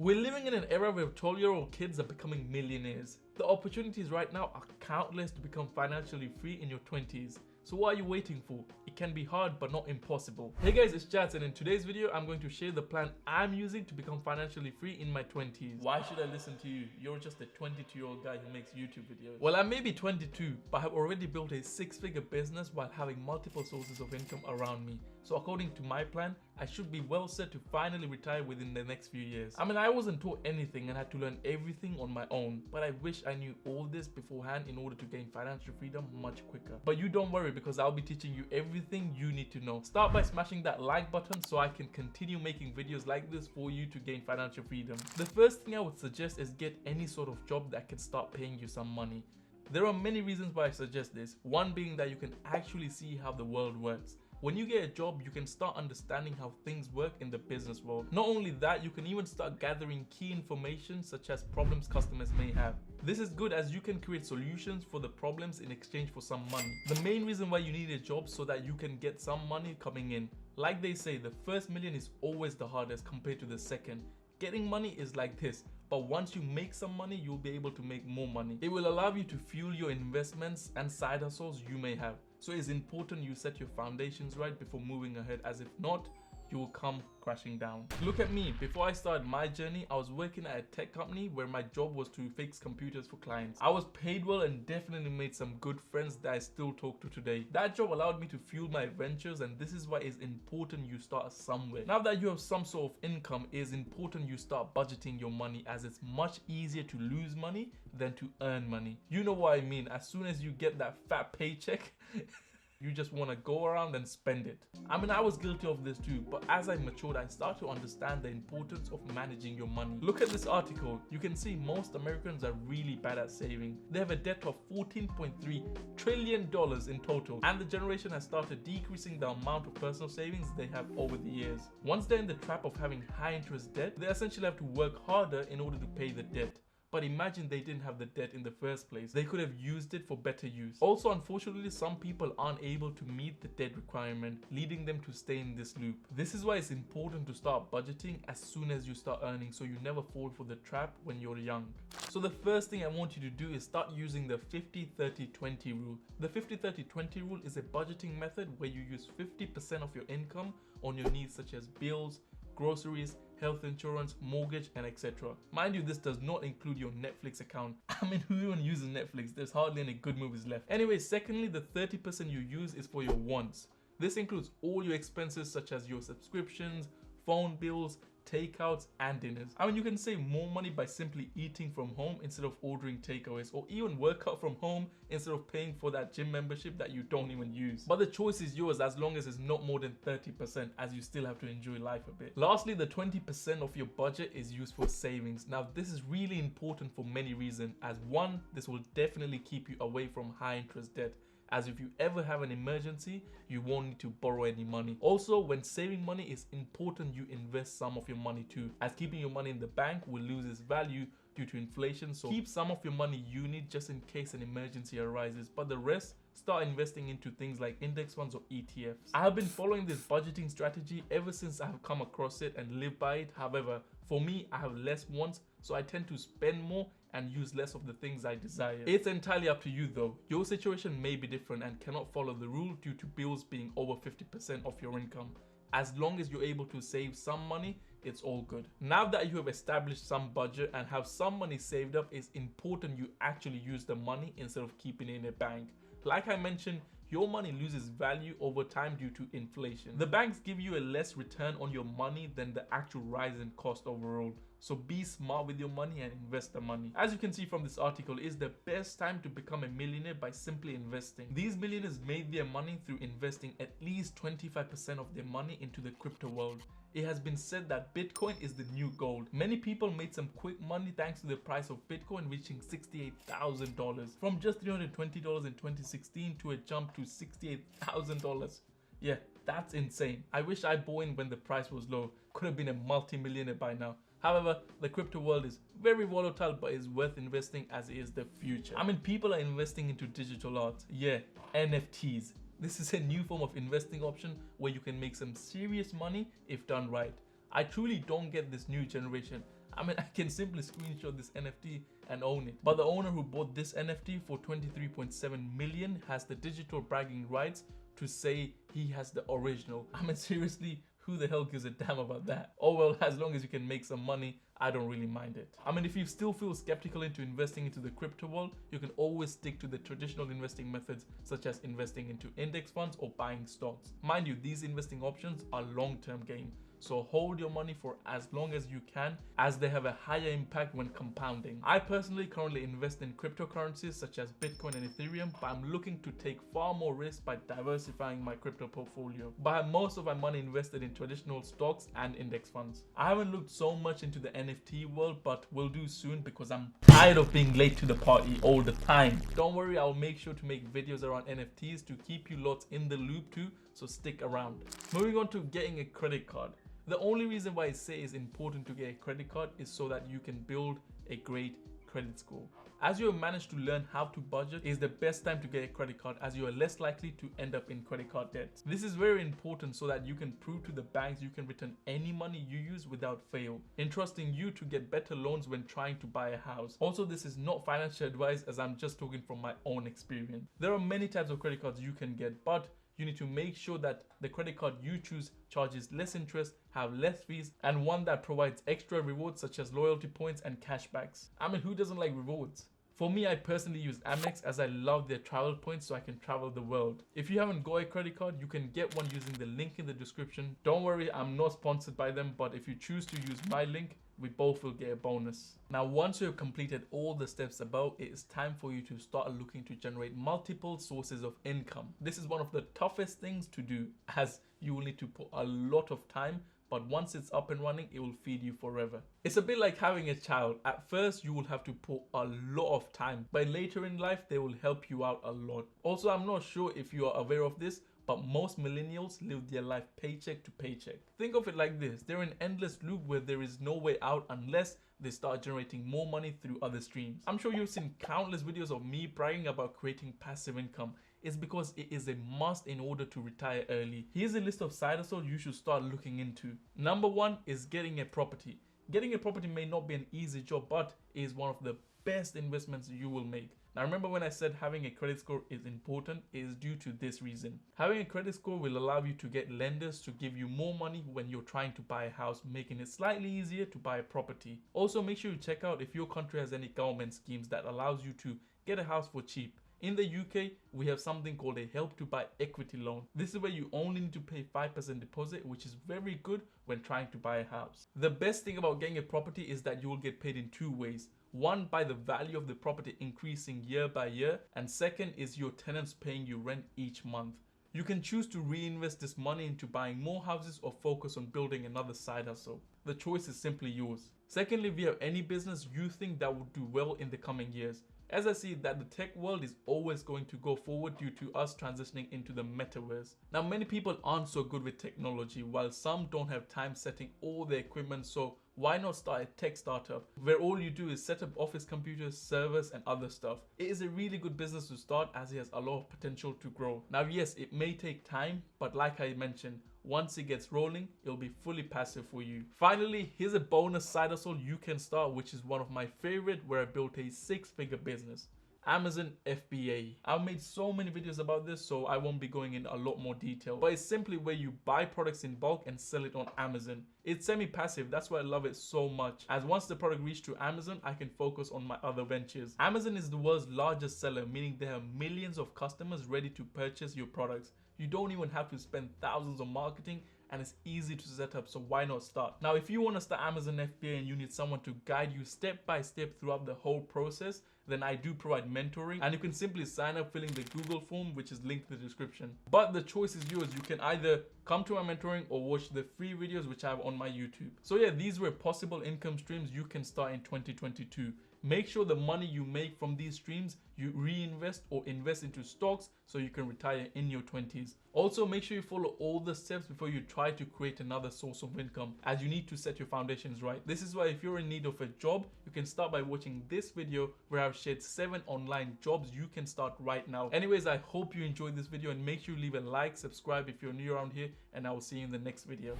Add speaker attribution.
Speaker 1: We're living in an era where 12-year-old kids are becoming millionaires. The opportunities right now are countless to become financially free in your 20s. So what are you waiting for? It can be hard but not impossible. Hey guys, it's Jatz, and in today's video I'm going to share the plan I'm using to become financially free in my 20s. Why should I listen to you? You're just a 22-year-old guy who makes YouTube videos. Well, I may be 22, but I've already built a 6-figure business while having multiple sources of income around me. So according to my plan, I should be well set to finally retire within the next few years. I mean, I wasn't taught anything and had to learn everything on my own, but I wish I knew all this beforehand in order to gain financial freedom much quicker. But you don't worry, because I'll be teaching you everything you need to know. Start by smashing that like button so I can continue making videos like this for you to gain financial freedom. The first thing I would suggest is get any sort of job that can start paying you some money. There are many reasons why I suggest this, one being that you can actually see how the world works. When you get a job, you can start understanding how things work in the business world. Not only that, you can even start gathering key information such as problems customers may have. This is good as you can create solutions for the problems in exchange for some money. The main reason why you need a job so that you can get some money coming in. Like they say, the first million is always the hardest compared to the second. Getting money is like this, but once you make some money, you'll be able to make more money. It will allow you to fuel your investments and side hustles you may have. So it's important you set your foundations right before moving ahead, as if not, you will come crashing down. Look at me. Before I started my journey, I was working at a tech company where my job was to fix computers for clients. I was paid well and definitely made some good friends that I still talk to today. That job allowed me to fuel my ventures, and this is why it's important you start somewhere. Now that you have some sort of income, it is important you start budgeting your money, as it's much easier to lose money than to earn money. You know what I mean? As soon as you get that fat paycheck, you just want to go around and spend it. I mean, I was guilty of this too, but as I matured, I started to understand the importance of managing your money. Look at this article. You can see most Americans are really bad at saving. They have a debt of $14.3 trillion in total, and the generation has started decreasing the amount of personal savings they have over the years. Once they're in the trap of having high interest debt, they essentially have to work harder in order to pay the debt. But imagine they didn't have the debt in the first place. They could have used it for better use. Also, unfortunately, some people aren't able to meet the debt requirement, leading them to stay in this loop. This is why it's important to start budgeting as soon as you start earning, so you never fall for the trap when you're young. So the first thing I want you to do is start using the 50-30-20 rule. The 50-30-20 rule is a budgeting method where you use 50% of your income on your needs such as bills, groceries, health insurance, mortgage, and etc. Mind you, this does not include your Netflix account. I mean, who even uses Netflix? There's hardly any good movies left. Anyway, secondly, the 30% you use is for your wants. This includes all your expenses such as your subscriptions, phone bills, takeouts, and dinners. I mean, you can save more money by simply eating from home instead of ordering takeaways, or even work out from home instead of paying for that gym membership that you don't even use. But the choice is yours as long as it's not more than 30%, as you still have to enjoy life a bit. Lastly, the 20% of your budget is used for savings. Now, this is really important for many reasons. As one, this will definitely keep you away from high interest debt, as if you ever have an emergency, you won't need to borrow any money. Also, when saving money, it's important you invest some of your money too, as keeping your money in the bank will lose its value due to inflation. So keep some of your money you need just in case an emergency arises, but the rest, start investing into things like index funds or ETFs. I have been following this budgeting strategy ever since I have come across it and live by it. However, for me, I have less wants, so I tend to spend more and use less of the things I desire. It's entirely up to you though. Your situation may be different and cannot follow the rule due to bills being over 50% of your income. As long as you're able to save some money, it's all good. Now that you have established some budget and have some money saved up, it's important you actually use the money instead of keeping it in a bank. Like I mentioned, your money loses value over time due to inflation. The banks give you a less return on your money than the actual rise in cost overall. So be smart with your money and invest the money. As you can see from this article, it's the best time to become a millionaire by simply investing. These millionaires made their money through investing at least 25% of their money into the crypto world. It has been said that Bitcoin is the new gold. Many people made some quick money thanks to the price of Bitcoin reaching $68,000 from just $320 in 2016 to a jump to $68,000. Yeah, that's insane. I wish I bought in when the price was low. Could have been a multi-millionaire by now. However, the crypto world is very volatile, but is worth investing as it is the future. I mean, people are investing into digital art. Yeah, NFTs. This is a new form of investing option where you can make some serious money if done right. I truly don't get this new generation. I mean, I can simply screenshot this NFT and own it. But the owner who bought this NFT for 23.7 million has the digital bragging rights to say he has the original. I mean, seriously, who the hell gives a damn about that? Oh well, as long as you can make some money, I don't really mind it. I mean, if you still feel skeptical into investing into the crypto world, you can always stick to the traditional investing methods such as investing into index funds or buying stocks. Mind you, these investing options are long-term game. So hold your money for as long as you can, as they have a higher impact when compounding. I personally currently invest in cryptocurrencies such as Bitcoin and Ethereum, but I'm looking to take far more risk by diversifying my crypto portfolio. But I have most of my money invested in traditional stocks and index funds. I haven't looked so much into the NFT world, but will do soon because I'm tired of being late to the party all the time. Don't worry, I'll make sure to make videos around NFTs to keep you lots in the loop too, so stick around. Moving on to getting a credit card. The only reason why I say it's important to get a credit card is so that you can build a great credit score. As you have managed to learn how to budget, is the best time to get a credit card, as you are less likely to end up in credit card debt. This is very important so that you can prove to the banks you can return any money you use without fail, entrusting you to get better loans when trying to buy a house. Also, this is not financial advice, as I'm just talking from my own experience. There are many types of credit cards you can get, but you need to make sure that the credit card you choose charges less interest, have less fees, and one that provides extra rewards such as loyalty points and cashbacks. I mean, who doesn't like rewards? For me, I personally use Amex as I love their travel points so I can travel the world. If you haven't got a credit card, you can get one using the link in the description. Don't worry, I'm not sponsored by them, but if you choose to use my link, we both will get a bonus. Now, once you have completed all the steps above, it is time for you to start looking to generate multiple sources of income. This is one of the toughest things to do, as you will need to put a lot of time, but once it's up and running, it will feed you forever. It's a bit like having a child. At first, you will have to put a lot of time, but later in life, they will help you out a lot. Also, I'm not sure if you are aware of this, but most millennials live their life paycheck to paycheck. Think of it like this: they're in an endless loop where there is no way out unless they start generating more money through other streams. I'm sure you've seen countless videos of me bragging about creating passive income. It's because it is a must in order to retire early. Here's a list of side hustles you should start looking into. Number 1 is getting a property. Getting a property may not be an easy job, but it is one of the best investments you will make. Now, remember when I said having a credit score is important? It is due to this reason. Having a credit score will allow you to get lenders to give you more money when you're trying to buy a house, making it slightly easier to buy a property. Also, make sure you check out if your country has any government schemes that allows you to get a house for cheap. In the UK, we have something called a help to buy equity loan. This is where you only need to pay 5% deposit, which is very good when trying to buy a house. The best thing about getting a property is that you will get paid in 2 ways. One, by the value of the property increasing year by year, and second is your tenants paying you rent each month. You can choose to reinvest this money into buying more houses or focus on building another side hustle. The choice is simply yours. Secondly, if you have any business you think that will do well in the coming years. As I see that the tech world is always going to go forward due to us transitioning into the metaverse. Now, many people aren't so good with technology, while some don't have time setting all their equipment, so why not start a tech startup where all you do is set up office computers, servers and other stuff. It is a really good business to start as it has a lot of potential to grow. Now, yes, it may take time, but like I mentioned, once it gets rolling, it'll be fully passive for you. Finally, here's a bonus side hustle you can start, which is one of my favorite, where I built a 6-figure business. Amazon FBA. I've made so many videos about this, so I won't be going in a lot more detail, but it's simply where you buy products in bulk and sell it on Amazon. It's semi-passive, that's why I love it so much, as once the product reaches to Amazon, I can focus on my other ventures. Amazon is the world's largest seller, meaning they have millions of customers ready to purchase your products. You don't even have to spend thousands on marketing, and it's easy to set up, so why not start? Now, if you want to start Amazon FBA and you need someone to guide you step by step throughout the whole process, then I do provide mentoring, and you can simply sign up filling the Google form, which is linked in the description. But the choice is yours. You can either come to my mentoring or watch the free videos which I have on my YouTube. So yeah, these were possible income streams you can start in 2022. Make sure the money you make from these streams you reinvest or invest into stocks so you can retire in your 20s. Also, make sure you follow all the steps before you try to create another source of income, as you need to set your foundations right. This is why if you're in need of a job, you can start by watching this video where I've shared 7 online jobs you can start right now. Anyways, I hope you enjoyed this video, and make sure you leave a like, subscribe if you're new around here, and I will see you in the next video.